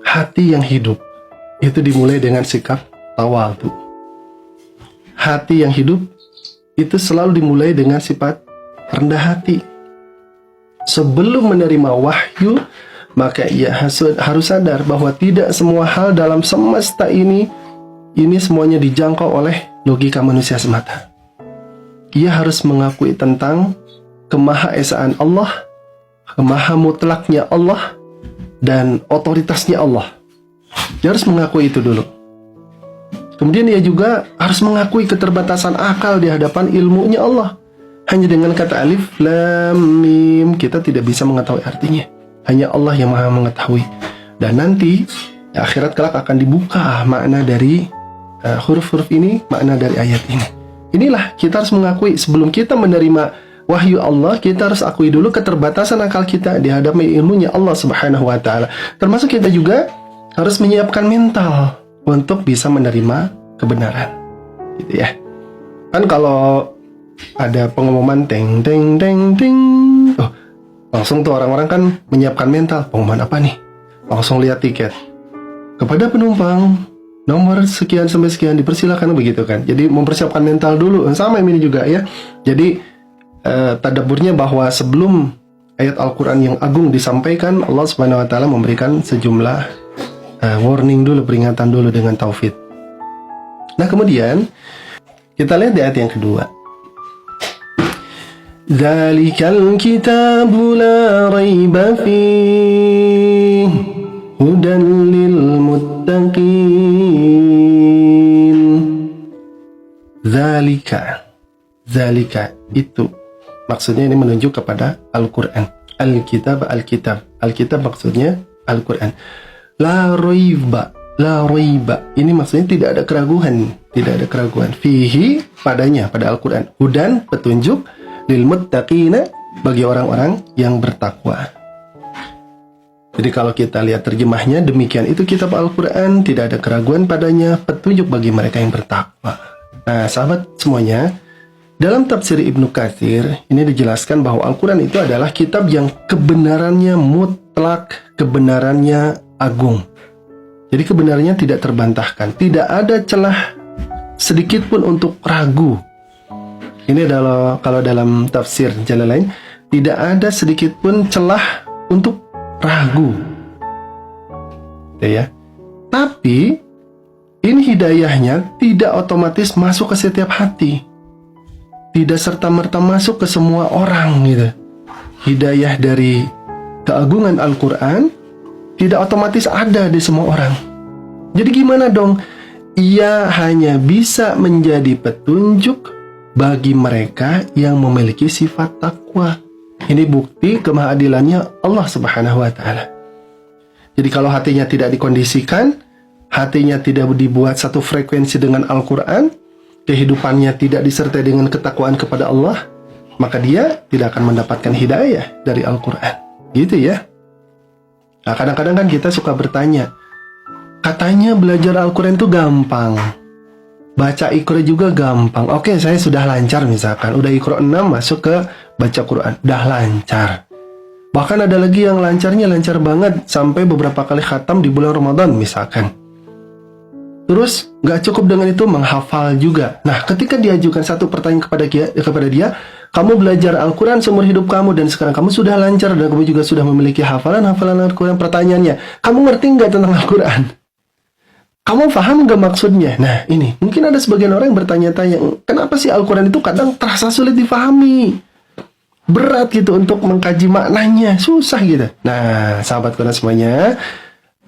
Hati yang hidup itu dimulai dengan sikap tawadhu. Hati yang hidup itu selalu dimulai dengan sifat rendah hati. Sebelum menerima wahyu, maka ia harus sadar bahwa tidak semua hal dalam semesta ini semuanya dijangkau oleh logika manusia semata. Ia harus mengakui tentang kemahaesaan Allah, kemahamutlaknya Allah, dan otoritasnya Allah. Dia harus mengakui itu dulu. Kemudian dia juga harus mengakui keterbatasan akal di hadapan ilmunya Allah. Hanya dengan kata alif, lam, mim, kita tidak bisa mengetahui artinya. Hanya Allah yang maha mengetahui. Dan nanti, di akhirat kelak akan dibuka makna dari huruf-huruf ini, makna dari ayat ini. Inilah kita harus mengakui sebelum kita menerima wahyu Allah, kita harus akui dulu keterbatasan akal kita di hadapan ilmunya Allah Subhanahu wa Ta'ala. Termasuk kita juga harus menyiapkan mental untuk bisa menerima kebenaran, gitu ya. Kan kalau ada pengumuman teng teng teng teng, langsung tuh orang-orang kan menyiapkan mental. Pengumuman apa nih? Langsung lihat tiket. Kepada penumpang nomor sekian sampai sekian dipersilakan, begitu kan. Jadi mempersiapkan mental dulu. Sama ini juga ya. Jadi tadabburnya bahwa sebelum ayat Al-Quran yang agung disampaikan, Allah Subhanahu wa Ta'ala memberikan sejumlah warning dulu, peringatan dulu dengan taufid. Nah, kemudian kita lihat di ayat yang kedua. Dzalikal kitabu la raiba fihi hudan lil muttaqin. Dzalika itu maksudnya ini menunjuk kepada Al-Quran. Al-Kitab maksudnya Al-Quran. La raiba. Ini maksudnya tidak ada keraguan. Fihi, padanya, pada Al-Quran. Hudan, petunjuk, lil muttaqina, bagi orang-orang yang bertakwa. Jadi kalau kita lihat terjemahnya, demikian itu kitab Al-Quran, tidak ada keraguan padanya, petunjuk bagi mereka yang bertakwa. Nah, sahabat semuanya, dalam tafsir Ibnu Katsir, ini dijelaskan bahwa Al-Quran itu adalah kitab yang kebenarannya mutlak, kebenarannya agung. Jadi kebenarannya tidak terbantahkan, tidak ada celah sedikit pun untuk ragu. Ini adalah kalau dalam tafsir Jalalain, tidak ada sedikit pun celah untuk ragu. Ya. Tapi ini hidayahnya tidak otomatis masuk ke setiap hati. Tidak serta-merta masuk ke semua orang gitu. Hidayah dari keagungan Al-Quran tidak otomatis ada di semua orang. Jadi gimana dong? Ia hanya bisa menjadi petunjuk bagi mereka yang memiliki sifat takwa. Ini bukti kemahadilannya Allah Subhanahu wa Ta'ala. Jadi kalau hatinya tidak dikondisikan, hatinya tidak dibuat satu frekuensi dengan Al-Quran, kehidupannya tidak disertai dengan ketakwaan kepada Allah, maka dia tidak akan mendapatkan hidayah dari Al-Quran. Gitu ya. Nah, kadang-kadang kan kita suka bertanya, katanya belajar Al-Quran itu gampang, baca Iqra juga gampang. Oke, saya sudah lancar misalkan, udah Iqra 6 masuk ke baca Quran, udah lancar. Bahkan ada lagi yang lancarnya lancar banget, sampai beberapa kali khatam di bulan Ramadan misalkan. Terus gak cukup dengan itu, menghafal juga. Nah, ketika diajukan satu pertanyaan kepada dia, kamu belajar Al-Quran seumur hidup kamu dan sekarang kamu sudah lancar dan kamu juga sudah memiliki hafalan Al-Quran. Pertanyaannya, kamu ngerti nggak tentang Al-Quran? Kamu paham nggak maksudnya? Nah, ini mungkin ada sebagian orang yang bertanya-tanya, kenapa sih Al-Quran itu kadang terasa sulit difahami, berat gitu untuk mengkaji maknanya, susah gitu. Nah, sahabat Quran semuanya,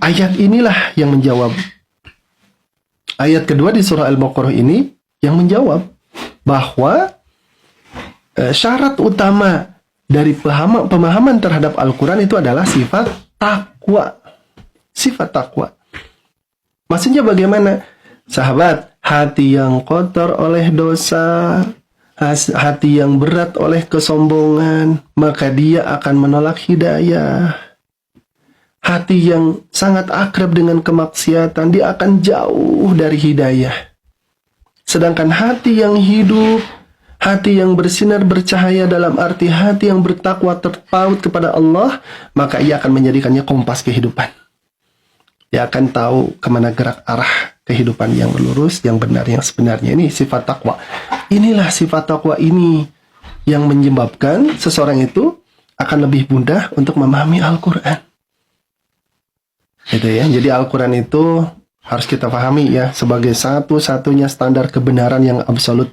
ayat inilah yang menjawab. Ayat kedua di surah Al-Baqarah ini yang menjawab bahwa syarat utama dari pemahaman terhadap Al-Quran itu adalah sifat takwa. Sifat takwa. Maksudnya bagaimana? Sahabat, hati yang kotor oleh dosa, hati yang berat oleh kesombongan, maka dia akan menolak hidayah. Hati yang sangat akrab dengan kemaksiatan, dia akan jauh dari hidayah. Sedangkan hati yang hidup, hati yang bersinar bercahaya dalam arti hati yang bertakwa terpaut kepada Allah, maka ia akan menjadikannya kompas kehidupan. Dia akan tahu kemana gerak arah kehidupan yang lurus, yang benar, yang sebenarnya. Ini sifat takwa. Inilah sifat takwa ini yang menyebabkan seseorang itu akan lebih mudah untuk memahami Al-Quran. Gitu ya. Jadi Al-Quran itu harus kita pahami ya sebagai satu-satunya standar kebenaran yang absolut.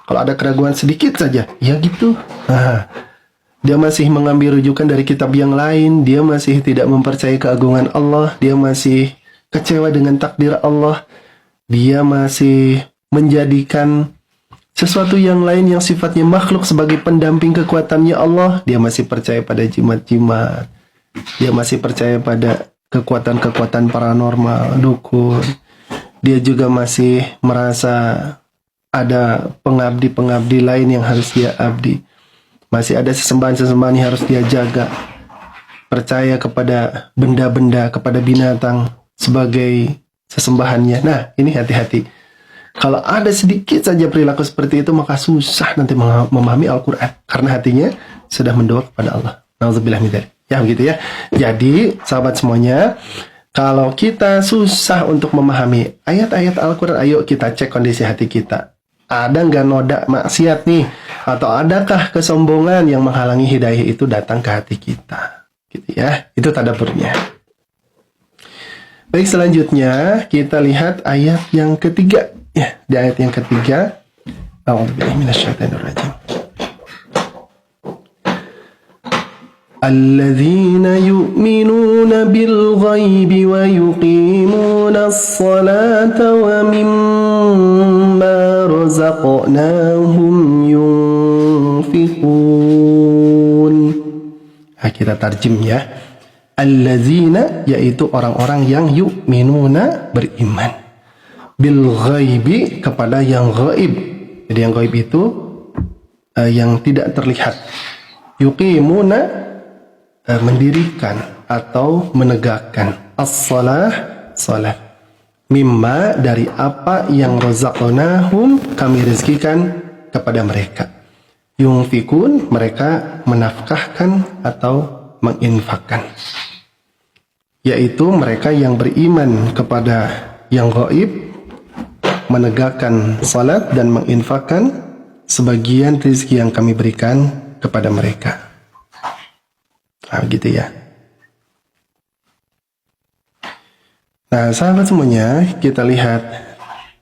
Kalau ada keraguan sedikit saja, ya gitu. Nah, dia masih mengambil rujukan dari kitab yang lain, dia masih tidak mempercayai keagungan Allah, dia masih kecewa dengan takdir Allah, dia masih menjadikan sesuatu yang lain yang sifatnya makhluk sebagai pendamping kekuatannya Allah, dia masih percaya pada jimat-jimat, dia masih percaya pada kekuatan-kekuatan paranormal, dukun, dia juga masih merasa ada pengabdi-pengabdi lain yang harus dia abdi. Masih ada sesembahan-sesembahan yang harus dia jaga. Percaya kepada benda-benda, kepada binatang sebagai sesembahannya. Nah, ini hati-hati. Kalau ada sedikit saja perilaku seperti itu, maka susah nanti memahami Al-Quran. Karena hatinya sudah mendoa kepada Allah. Nauzubillah min dzalik. Ya, begitu ya. Jadi, sahabat semuanya, kalau kita susah untuk memahami ayat-ayat Al-Quran, ayo kita cek kondisi hati kita. Ada nggak noda maksiat nih? Atau adakah kesombongan yang menghalangi hidayah itu datang ke hati kita? Gitu ya. Itu tadaburnya. Baik, selanjutnya kita lihat ayat yang ketiga. Ya, di ayat yang ketiga. A'udzubillahi minasyaitonirrajim. Alladzina yu'minuna bil ghaibi wa yuqimuna as-salata wa mimma razaqnahum yunfiqun. Nah, kita tarjem ya. Alladzina yaitu orang-orang yang yu'minuna beriman. Bil ghaibi kepada yang gaib. Jadi yang gaib itu yang tidak terlihat. Yuqimuna mendirikan atau menegakkan as-salah, salat, mimma dari apa yang razaqnahum kami rezekikan kepada mereka. Yunfikun mereka menafkahkan atau menginfakkan, yaitu mereka yang beriman kepada yang gaib, menegakkan salat dan menginfakkan sebagian rezeki yang kami berikan kepada mereka. Nah, gitu ya. Nah, sahabat semuanya, kita lihat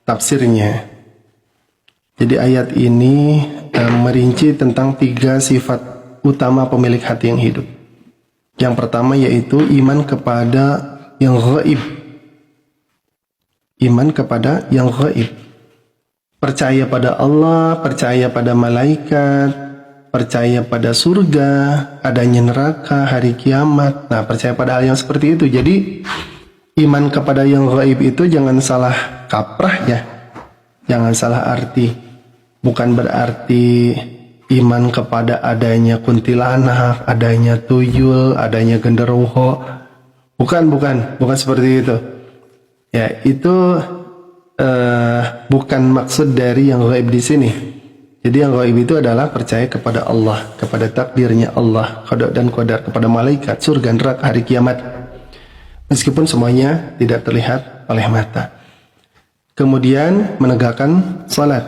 tafsirnya. Jadi ayat ini merinci tentang 3 sifat utama pemilik hati yang hidup. Yang pertama yaitu iman kepada yang gaib. Iman kepada yang gaib. Percaya pada Allah, percaya pada malaikat, percaya pada surga, adanya neraka, hari kiamat. Nah, percaya pada hal yang seperti itu. Jadi, iman kepada yang gaib itu jangan salah kaprah ya. Jangan salah arti. Bukan berarti iman kepada adanya kuntilanak, adanya tuyul, adanya genderuwo. Bukan seperti itu. Ya, itu bukan maksud dari yang gaib di sini. Jadi yang gaib itu adalah percaya kepada Allah, kepada takdirnya Allah, qada dan qadar, kepada malaikat, surga, neraka, hari kiamat. Meskipun semuanya tidak terlihat oleh mata. Kemudian menegakkan salat.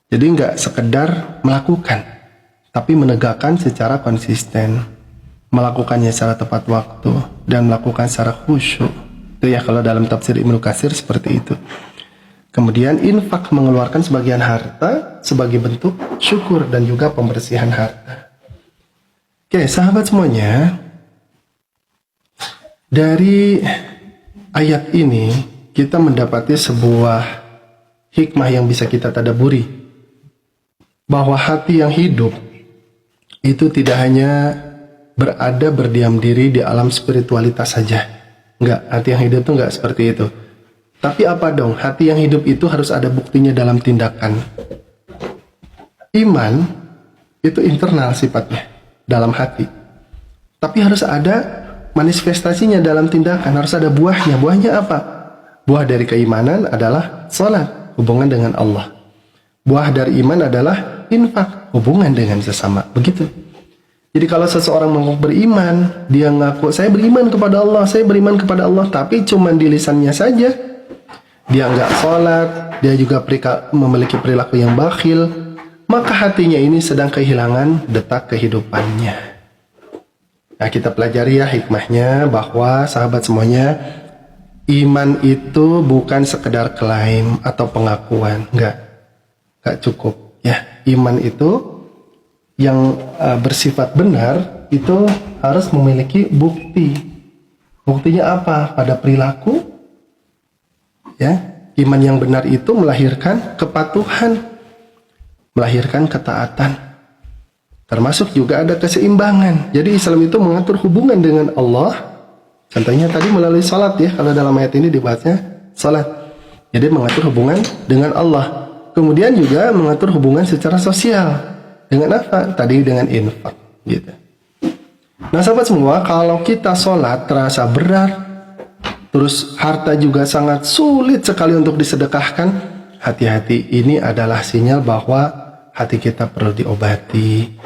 Jadi nggak sekedar melakukan, tapi menegakkan secara konsisten. Melakukannya secara tepat waktu dan melakukan secara khusyuk. Itu ya kalau dalam tafsir Ibnu Katsir seperti itu. Kemudian infak, mengeluarkan sebagian harta sebagai bentuk syukur dan juga pembersihan harta. Oke, sahabat semuanya, dari ayat ini kita mendapati sebuah hikmah yang bisa kita tadaburi, bahwa hati yang hidup itu tidak hanya berdiam diri di alam spiritualitas saja. Enggak, hati yang hidup itu enggak seperti itu. Tapi apa dong? Hati yang hidup itu harus ada buktinya dalam tindakan. Iman itu internal sifatnya, dalam hati. Tapi harus ada manifestasinya dalam tindakan, harus ada buahnya. Buahnya apa? Buah dari keimanan adalah salat, hubungan dengan Allah. Buah dari iman adalah infak, hubungan dengan sesama. Begitu. Jadi kalau seseorang mengaku beriman, dia ngaku saya beriman kepada Allah, saya beriman kepada Allah, tapi cuma di lisannya saja, dia nggak sholat, dia juga memiliki perilaku yang bakhil, maka hatinya ini sedang kehilangan detak kehidupannya. Nah, kita pelajari ya hikmahnya, bahwa sahabat semuanya, iman itu bukan sekedar klaim atau pengakuan, nggak cukup ya. Iman itu yang bersifat benar itu harus memiliki bukti. Buktinya apa? Pada perilaku. Ya, iman yang benar itu melahirkan kepatuhan, melahirkan ketaatan. Termasuk juga ada keseimbangan. Jadi Islam itu mengatur hubungan dengan Allah. Contohnya tadi melalui salat ya. Kalau dalam ayat ini dibahasnya salat. Jadi mengatur hubungan dengan Allah. Kemudian juga mengatur hubungan secara sosial. Dengan apa? Tadi dengan infak gitu. Nah sahabat semua, kalau kita sholat terasa berat, terus harta juga sangat sulit sekali untuk disedekahkan, hati-hati, ini adalah sinyal bahwa hati kita perlu diobati,